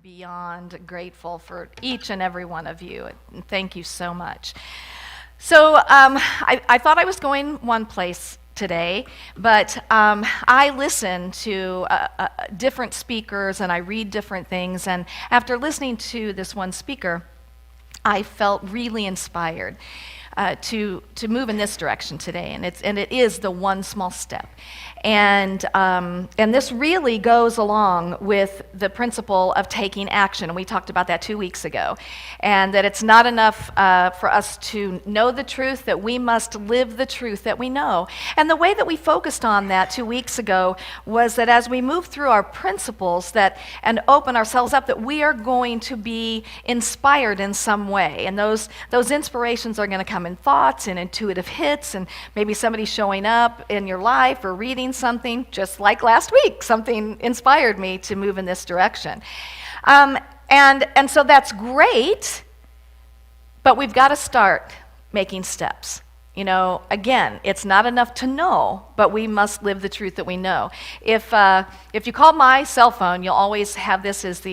beyond grateful for each and every one of you. Thank you so much. So I thought I was going one place today, but I listen to different speakers and I read different things, and after listening to this one speaker, I felt really inspired to move in this direction today, and it is the one small step. And this really goes along with the principle of taking action, and we talked about that 2 weeks ago, and that it's not enough for us to know the truth, that we must live the truth that we know. And the way that we focused on that 2 weeks ago was that as we move through our principles and open ourselves up, that we are going to be inspired in some way, and those inspirations are going to come in thoughts and intuitive hits, and maybe somebody showing up in your life or reading something, just like last week, something inspired me to move in this direction. And so that's great, but we've got to start making steps. You know, again, it's not enough to know, but we must live the truth that we know. If you call my cell phone, you'll always have this as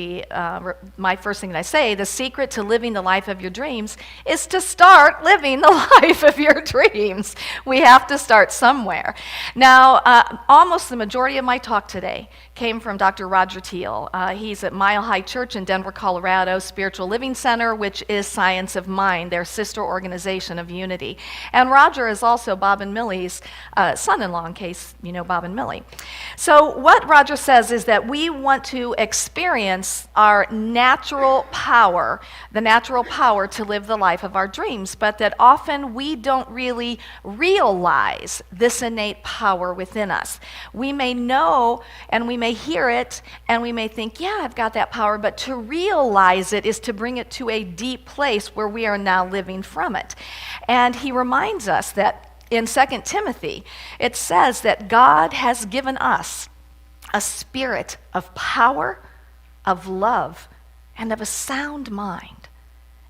my first thing that I say: the secret to living the life of your dreams is to start living the life of your dreams. We have to start somewhere. Now, almost the majority of my talk today came from Dr. Roger Teal. He's at Mile High Church in Denver, Colorado, Spiritual Living Center, which is Science of Mind, their sister organization of Unity. And Roger is also Bob and Millie's son-in-law, in case you know Bob and Millie. So what Roger says is that we want to experience our natural power, the natural power to live the life of our dreams, but that often we don't really realize this innate power within us. We may know and we may hear it and we may think, yeah, I've got that power, but to realize it is to bring it to a deep place where we are now living from it. And he reminds us that in 2 Timothy, it says that God has given us a spirit of power, of love, and of a sound mind.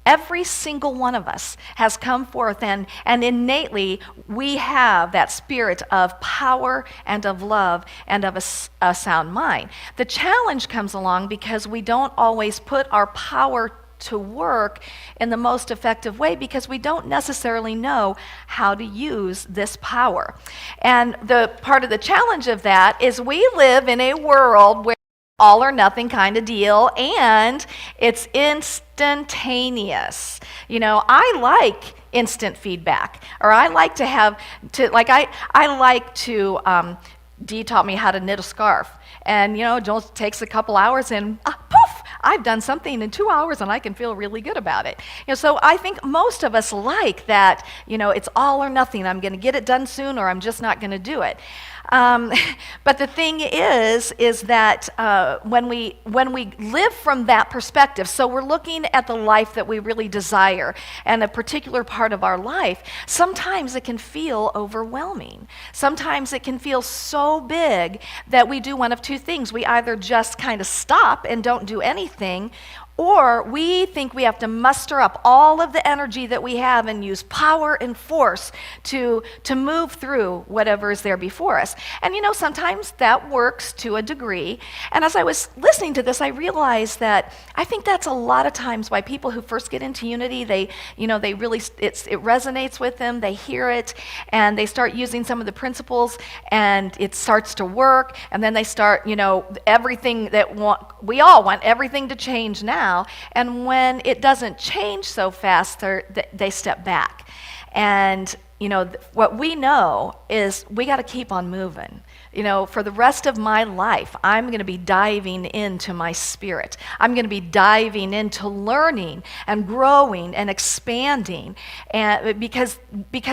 Every single one of us has come forth, and innately we have that spirit of power and of love and of a sound mind. The challenge comes along because we don't always put our power to work in the most effective way because we don't necessarily know how to use this power. And the part of the challenge of that is we live in a world where all or nothing kind of deal, and it's instantaneous. You know, I like instant feedback, or I like to have Dee taught me how to knit a scarf, and you know, it just takes a couple hours and poof, I've done something in 2 hours and I can feel really good about it. You know, so I think most of us like that, you know, it's all or nothing. I'm going to get it done soon or I'm just not going to do it. But the thing is that when we live from that perspective, so we're looking at the life that we really desire and a particular part of our life, sometimes it can feel overwhelming. Sometimes it can feel so big that we do one of two things. We either just kind of stop and don't do anything, or we think we have to muster up all of the energy that we have and use power and force to move through whatever is there before us. And you know, sometimes that works to a degree. And as I was listening to this, I realized that I think that's a lot of times why people who first get into Unity, it resonates with them, they hear it, and they start using some of the principles, and it starts to work, and then they start, you know, we all want everything to change now. And when it doesn't change so fast, they step back. And you know, what we know is we got to keep on moving. You know, for the rest of my life, I'm going to be diving into my spirit. I'm going to be diving into learning and growing and expanding, and because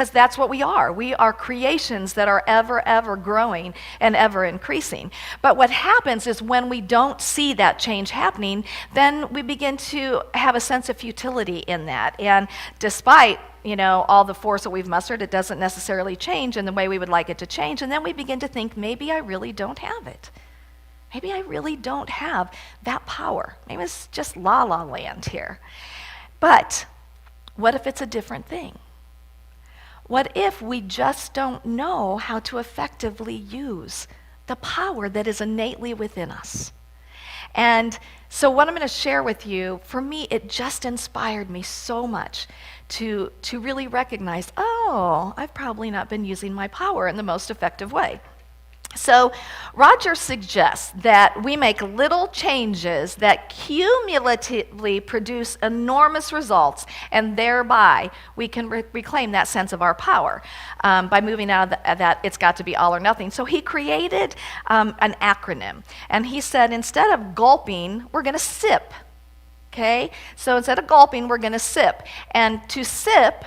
that's what we are. We are creations that are ever growing and ever increasing. But what happens is when we don't see that change happening, then we begin to have a sense of futility in that. And despite you know, all the force that we've mustered, it doesn't necessarily change in the way we would like it to change. And then we begin to think, maybe I really don't have it. Maybe I really don't have that power. Maybe it's just la-la land here. But what if it's a different thing? What if we just don't know how to effectively use the power that is innately within us? And so what I'm going to share with you, for me, it just inspired me so much to really recognize, oh, I've probably not been using my power in the most effective way. So Roger suggests that we make little changes that cumulatively produce enormous results, and thereby we can reclaim that sense of our power by moving out of that it's got to be all or nothing. So he created an acronym, and he said instead of gulping, we're going to sip. Okay? So instead of gulping, we're going to sip. And to sip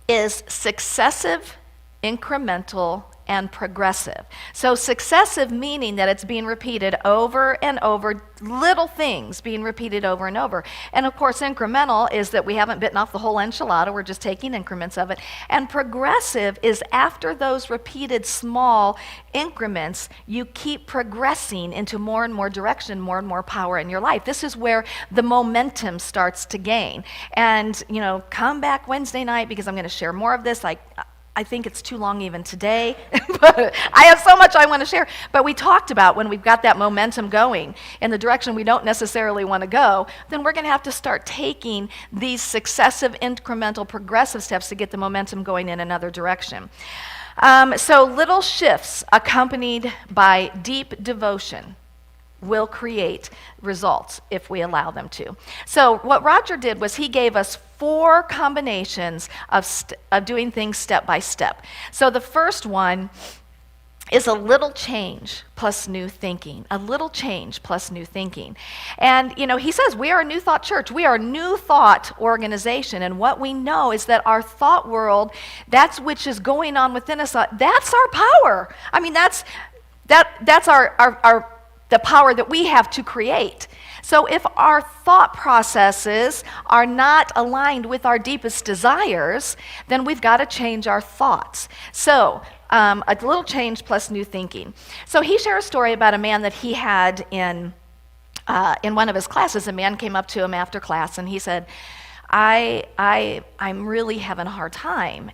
is successive, incremental, and progressive. So successive meaning that it's being repeated over and over, little things being repeated over and over. And of course, incremental is that we haven't bitten off the whole enchilada, we're just taking increments of it. And progressive is after those repeated small increments, you keep progressing into more and more direction, more and more power in your life. This is where the momentum starts to gain. And, come back Wednesday night because I'm going to share more of this. I think it's too long even today, but I have so much I want to share. But we talked about when we've got that momentum going in the direction we don't necessarily want to go, then we're going to have to start taking these successive, incremental, progressive steps to get the momentum going in another direction. So little shifts accompanied by deep devotion will create results if we allow them to. So what Roger did was he gave us 4 combinations of doing things step by step. So the first one is a little change plus new thinking. A little change plus new thinking. And, he says we are a New Thought church. We are a New Thought organization. And what we know is that our thought world, that's which is going on within us, that's our power. I mean, that's our the power that we have to create. So if our thought processes are not aligned with our deepest desires, then we've got to change our thoughts. So a little change plus new thinking. So he shared a story about a man that he had in one of his classes. A man came up to him after class and he said, I'm really having a hard time.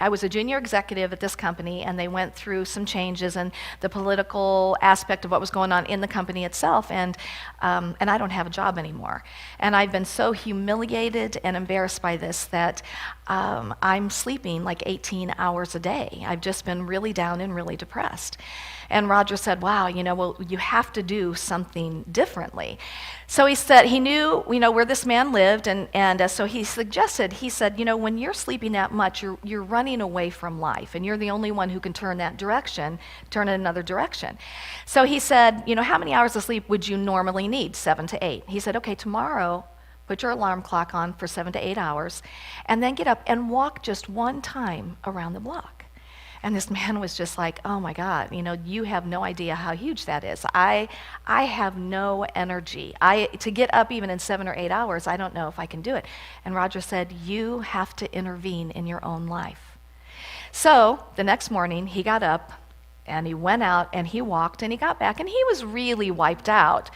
I was a junior executive at this company, and they went through some changes in the political aspect of what was going on in the company itself, and I don't have a job anymore. And I've been so humiliated and embarrassed by this that I'm sleeping like 18 hours a day. I've just been really down and really depressed. And Roger said, wow, well, you have to do something differently. So he said he knew, where this man lived, and so he suggested, he said, when you're sleeping that much, you're running away from life, and you're the only one who can turn that direction, turn in another direction. So he said, how many hours of sleep would you normally need? 7 to 8. He said, okay, tomorrow, put your alarm clock on for 7 to 8 hours, and then get up and walk just one time around the block. And this man was just like, oh my God, you have no idea how huge that is. I have no energy. To get up even in 7 or 8 hours, I don't know if I can do it. And Roger said, you have to intervene in your own life. So the next morning, he got up and he went out and he walked and he got back and he was really wiped out.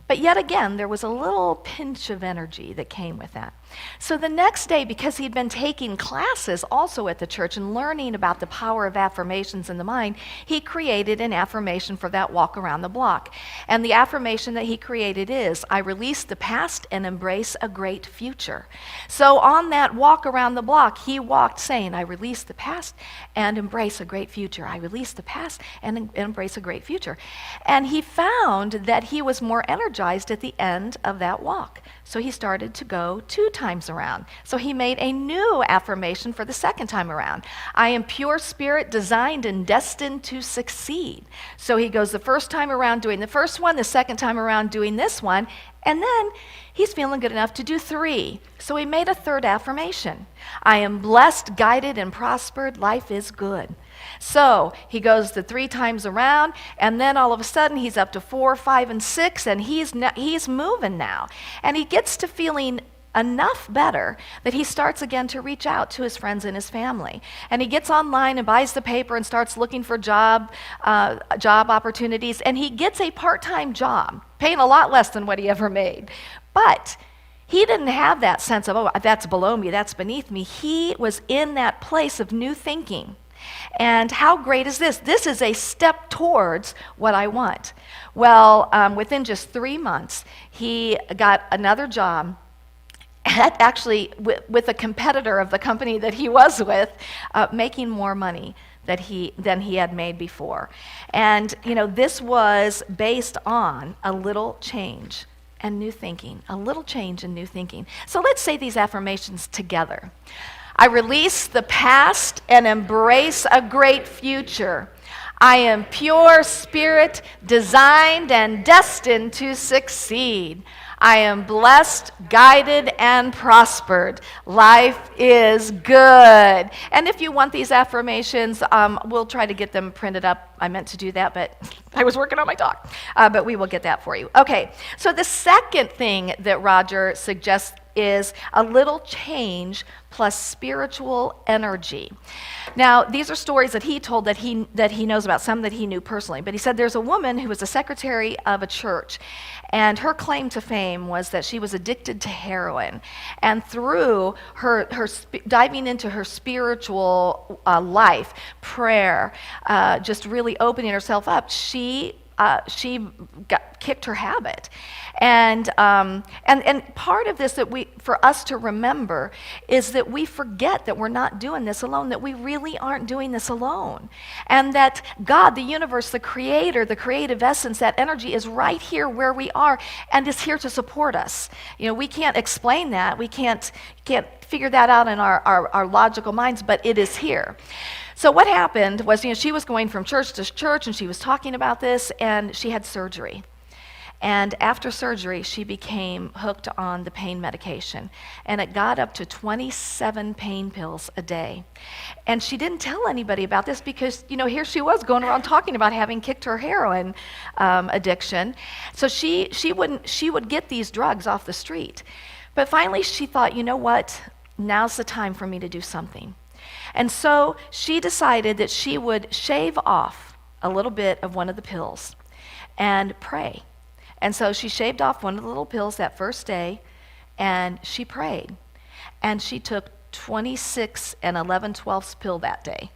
But yet again, there was a little pinch of energy that came with that. So the next day, because he'd been taking classes also at the church and learning about the power of affirmations in the mind, he created an affirmation for that walk around the block. And the affirmation that he created is, I release the past and embrace a great future. So on that walk around the block, he walked saying, I release the past and embrace a great future. I release the past and embrace a great future. And he found that he was more energized at the end of that walk. So he started to go 2 times around. So he made a new affirmation for the second time around. I am pure spirit, designed and destined to succeed. So he goes the first time around doing the first one, the second time around doing this one, and then he's feeling good enough to do 3. So he made a third affirmation. I am blessed, guided, and prospered. Life is good. So he goes the 3 times around, and then all of a sudden he's up to 4, 5, and 6, and he's moving now. And he gets to feeling enough better that he starts again to reach out to his friends and his family. And he gets online and buys the paper and starts looking for job opportunities, and he gets a part-time job, paying a lot less than what he ever made. But he didn't have that sense of, oh, that's below me, that's beneath me. He was in that place of new thinking. And how great is this? This is a step towards what I want. Well, within just 3 months, he got another job actually with a competitor of the company that he was with, making more money than he had made before. And, this was based on a little change and new thinking, a little change and new thinking. So let's say these affirmations together. I release the past and embrace a great future. I am pure spirit, designed and destined to succeed. I am blessed, guided, and prospered. Life is good. And if you want these affirmations, we'll try to get them printed up. I meant to do that, but I was working on my talk. But we will get that for you. Okay, so the second thing that Roger suggests is a little change plus spiritual energy. Now, these are stories that he told that he knows about, some that he knew personally. But he said there's a woman who was a secretary of a church, and her claim to fame was that she was addicted to heroin. And through her diving into her spiritual life, prayer, just really opening herself up, she kicked her habit. And part of this for us to remember is that we forget that we're not doing this alone, that we really aren't doing this alone. And that God, the universe, the creator, the creative essence, that energy is right here where we are and is here to support us. We can't explain that. We can't figure that out in our logical minds, but it is here. So what happened was, she was going from church to church, and she was talking about this, and she had surgery. And after surgery, she became hooked on the pain medication. And it got up to 27 pain pills a day. And she didn't tell anybody about this because, here she was going around talking about having kicked her heroin addiction. So she would get these drugs off the street. But finally she thought, you know what? Now's the time for me to do something. And so she decided that she would shave off a little bit of one of the pills and pray. And so she shaved off one of the little pills that first day, and she prayed. And she took 26 and 11/12 pill that day.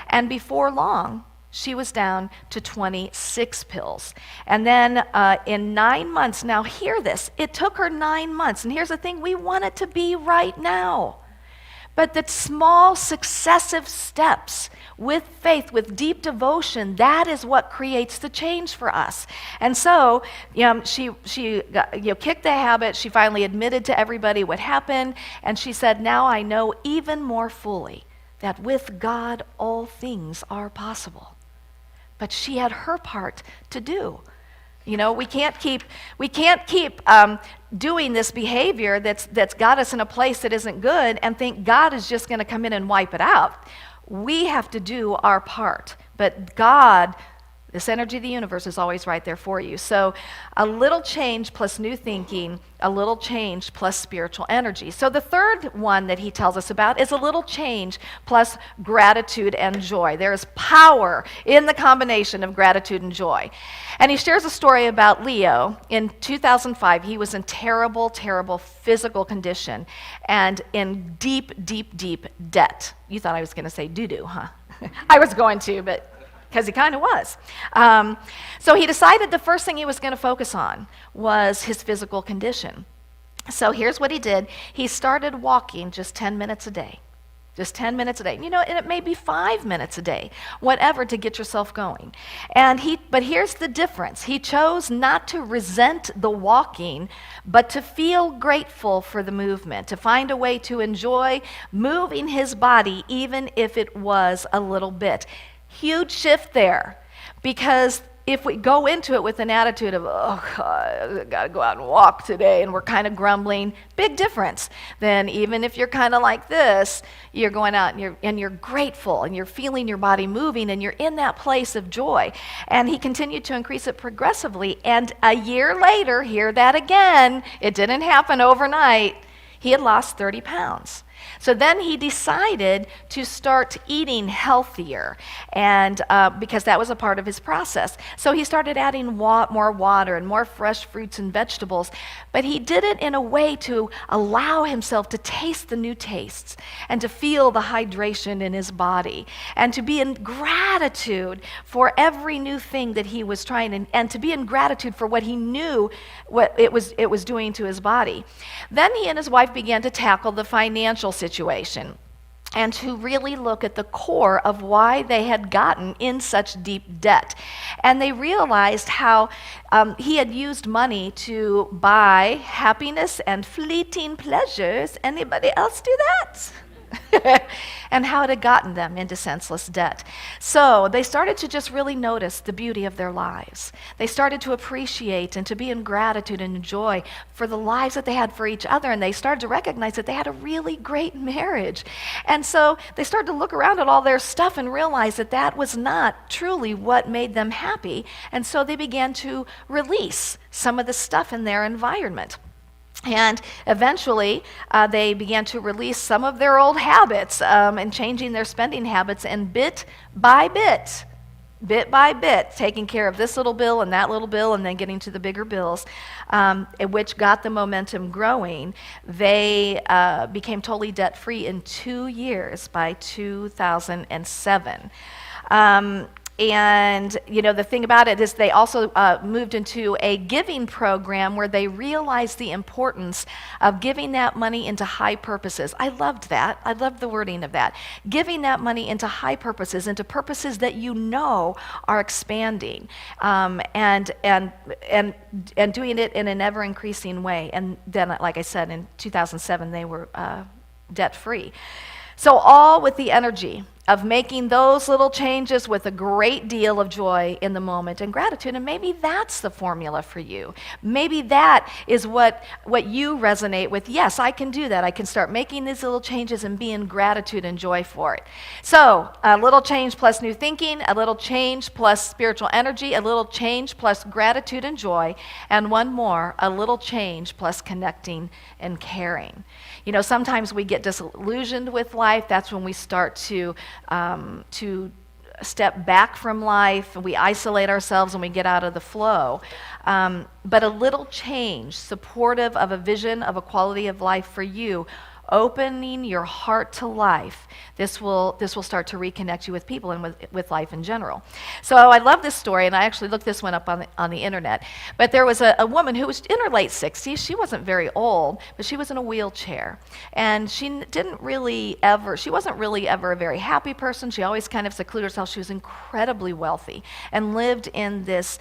And before long, she was down to 26 pills. And then in 9 months, now hear this, it took her 9 months. And here's the thing, we want it to be right now. But the small successive steps with faith, with deep devotion, that is what creates the change for us. And so she kicked the habit. She finally admitted to everybody what happened. And she said, now I know even more fully that with God all things are possible. But she had her part to do. We can't keep doing this behavior that's got us in a place that isn't good and think God is just going to come in and wipe it out. We have to do our part. But God, this energy of the universe, is always right there for you. So a little change plus new thinking, a little change plus spiritual energy. So the third one that he tells us about is a little change plus gratitude and joy. There is power in the combination of gratitude and joy. And he shares a story about Leo. In 2005, he was in terrible, terrible physical condition and in deep, deep, deep debt. You thought I was going to say doo-doo, huh? I was going to, but because he kind of was. So he decided the first thing he was going to focus on was his physical condition. So here's what he did. He started walking just 10 minutes a day. Just 10 minutes a day. And it may be 5 minutes a day, whatever, to get yourself going. But here's the difference. He chose not to resent the walking, but to feel grateful for the movement, to find a way to enjoy moving his body, even if it was a little bit. Huge shift there, because if we go into it with an attitude of, oh, God, I got to go out and walk today, and we're kind of grumbling, big difference. Then even if you're kind of like this, you're going out and you're grateful, and you're feeling your body moving, and you're in that place of joy. And he continued to increase it progressively, and a year later, hear that again, it didn't happen overnight, he had lost 30 pounds. So then he decided to start eating healthier, and because that was a part of his process. So he started adding more water and more fresh fruits and vegetables, but he did it in a way to allow himself to taste the new tastes and to feel the hydration in his body and to be in gratitude for every new thing that he was trying, and to be in gratitude for what he knew what it was doing to his body. Then he and his wife began to tackle the financial situation and to really look at the core of why they had gotten in such deep debt. And they realized how he had used money to buy happiness and fleeting pleasures. Anybody else do that? And how it had gotten them into senseless debt. So they started to just really notice the beauty of their lives. They started to appreciate and to be in gratitude and joy for the lives that they had for each other, and they started to recognize that they had a really great marriage. And so they started to look around at all their stuff and realize that that was not truly what made them happy, and so they began to release some of the stuff in their environment. And eventually, they began to release some of their old habits and changing their spending habits, and bit by bit, taking care of this little bill and that little bill, and then getting to the bigger bills, which got the momentum growing. They became totally debt-free in 2 years by 2007. And, the thing about it is they also moved into a giving program where they realized the importance of giving that money into high purposes. I loved that. I loved the wording of that. Giving that money into high purposes, into purposes that are expanding, and doing it in an ever-increasing way. And then, like I said, in 2007, they were debt-free. So all with the energy of making those little changes with a great deal of joy in the moment and gratitude. And maybe that's the formula for you. Maybe that is what you resonate with. Yes, I can do that. I can start making these little changes and be in gratitude and joy for it. So a little change plus new thinking, a little change plus spiritual energy, a little change plus gratitude and joy, and one more, a little change plus connecting and caring. Sometimes we get disillusioned with life. That's when we start to step back from life, and we isolate ourselves and we get out of the flow. But a little change, supportive of a vision of a quality of life for you, opening your heart to life, this will start to reconnect you with people and with life in general. So I love this story, and I actually looked this one up on the internet. But there was a woman who was in her late 60s. She wasn't very old, but she was in a wheelchair. And she wasn't really ever a very happy person. She always kind of secluded herself. She was incredibly wealthy and lived in this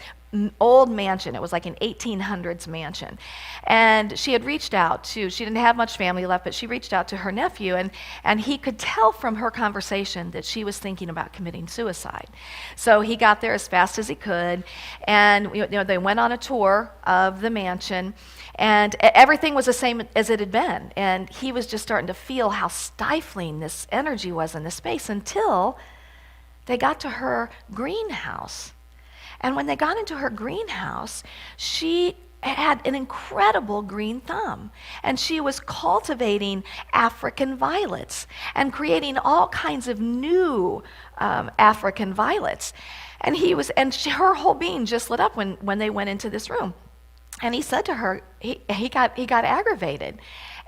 old mansion. It was like an 1800s mansion. And she had reached out she didn't have much family left, but she reached out to her nephew, and he could tell from her conversation that she was thinking about committing suicide. So he got there as fast as he could, and they went on a tour of the mansion, and everything was the same as it had been. And he was just starting to feel how stifling this energy was in the space until they got to her greenhouse. And when they got into her greenhouse, she had an incredible green thumb. And she was cultivating African violets and creating all kinds of new African violets. And her whole being just lit up when they went into this room. And he said to her, he got aggravated.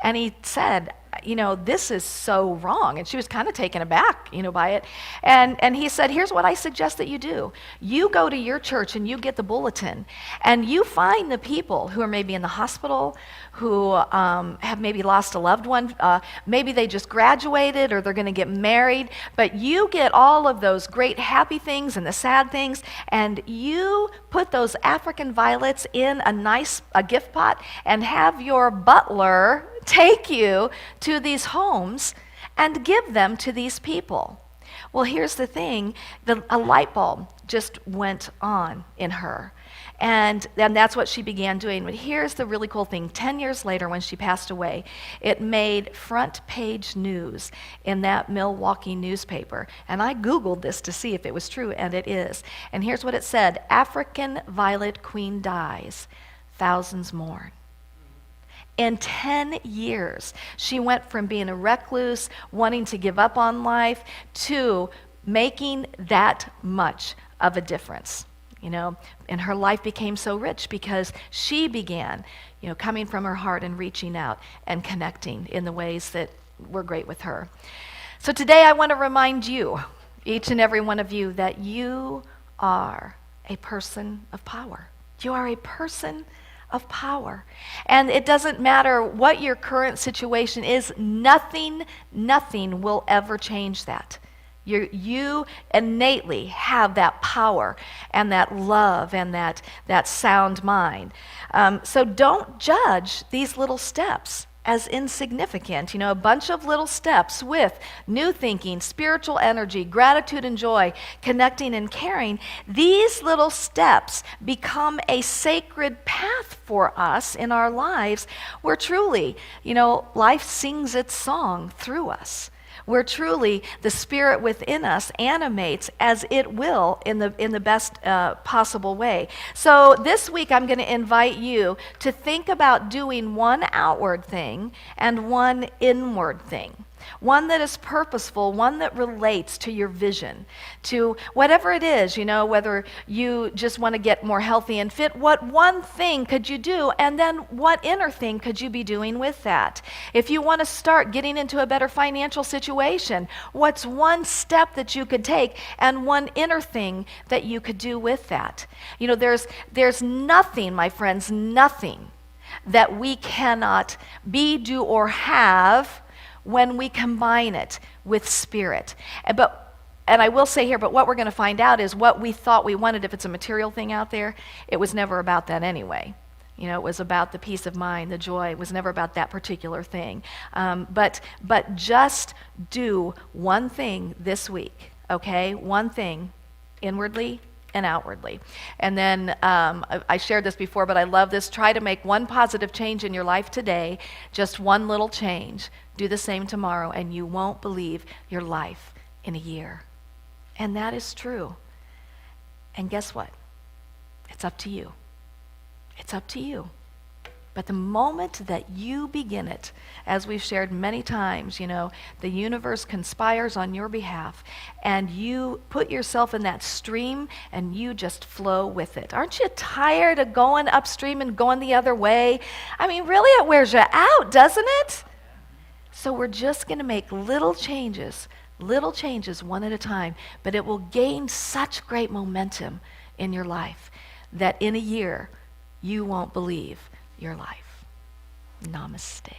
And he said, this is so wrong. And she was kind of taken aback, by it. And he said, here's what I suggest that you do. You go to your church and you get the bulletin, and you find the people who are maybe in the hospital, who have maybe lost a loved one. Maybe they just graduated or they're going to get married. But you get all of those great happy things and the sad things, and you put those African violets in a gift pot and have your butler take you to these homes and give them to these people. Well, here's the thing. A light bulb just went on in her. And that's what she began doing. But here's the really cool thing. 10 years later, when she passed away, it made front page news in that Milwaukee newspaper. And I Googled this to see if it was true, and it is. And here's what it said. African violet queen dies, thousands mourn. In 10 years, she went from being a recluse, wanting to give up on life, to making that much of a difference. And her life became so rich because she began, coming from her heart and reaching out and connecting in the ways that were great with her. So today I want to remind you, each and every one of you, that you are a person of power. You are a person of power. And it doesn't matter what your current situation is, nothing will ever change that. You innately have that power and that love and that sound mind. So don't judge these little steps as insignificant. A bunch of little steps with new thinking, spiritual energy, gratitude and joy, connecting and caring. These little steps become a sacred path for us in our lives where truly, life sings its song through us, where truly the Spirit within us animates as it will in the best possible way. So this week I'm going to invite you to think about doing one outward thing and one inward thing. One that is purposeful, one that relates to your vision, to whatever it is, whether you just want to get more healthy and fit, what one thing could you do, and then what inner thing could you be doing with that? If you want to start getting into a better financial situation, what's one step that you could take and one inner thing that you could do with that? There's nothing, my friends, nothing that we cannot be, do, or have when we combine it with Spirit. And I will say here, but what we're going to find out is what we thought we wanted, if it's a material thing out there, it was never about that anyway. It was about the peace of mind, the joy. It was never about that particular thing. But just do one thing this week, okay? One thing, inwardly and outwardly. And then I shared this before, but I love this. Try to make one positive change in your life today, just one little change. Do the same tomorrow, and you won't believe your life in a year. And that is true. And guess what? It's up to you. It's up to you. But the moment that you begin it, as we've shared many times, the universe conspires on your behalf, and you put yourself in that stream and you just flow with it. Aren't you tired of going upstream and going the other way? Really, it wears you out, doesn't it? So we're just going to make little changes one at a time, but it will gain such great momentum in your life that in a year you won't believe your life. Namaste.